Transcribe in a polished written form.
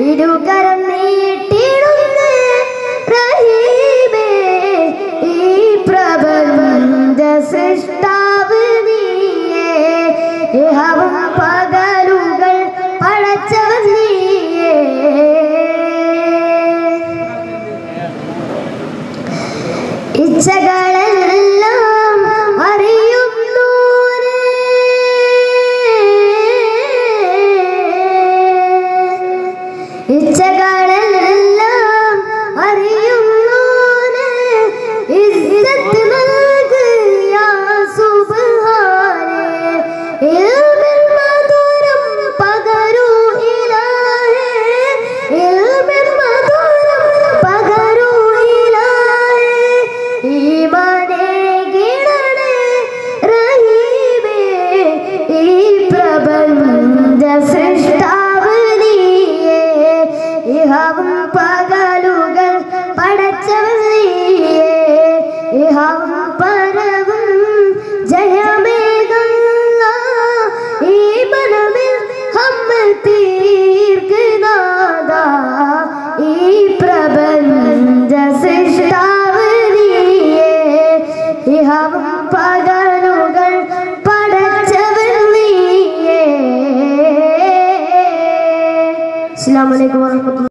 ഇരുകരം നീട്ടിടുന്നേ റഹീമേ, ഈ പ്രപഞ്ച സൃഷ്ടാവ് നീയേ, ഇഹവും പകലുകൾ പടച്ചവൻ നീയേ. ഇച്ഛകളെല്ലാം അറിയുന്നോനേ, ഇച്ഛകളെല്ലാം അറിയുന്നോനേ, ഇസ്സത്ത് നൽക് യാ സുബ്ഹാനേ. ഇൽമിൽ മധുരം പകരൂ ഇലാഹേ, ഇൽമിൽ മധുരം പകരൂ ഇലാഹേ. ഈമാനേ ഗിടണേ റഹീമേ, ഈ പ്രപഞ്ച സൃഷ്ടാവ് നീയേ, ഇഹവും പകലുകൾ പടച്ചവൻ നീയേ, ഇഹവും പരവും ജയമേകുന്ന ഈ മനമിൽ ഹമ്മ തീർക്കുനാഥ, ഈ പ്രപഞ്ച സൃഷ്ടാവ് നീയേ, ഇഹവും പകലുകൾ പടച്ചവൻ നീയേ. അസ്സലാമു അലൈക്കും വറഹ്മത്തുള്ളാഹി.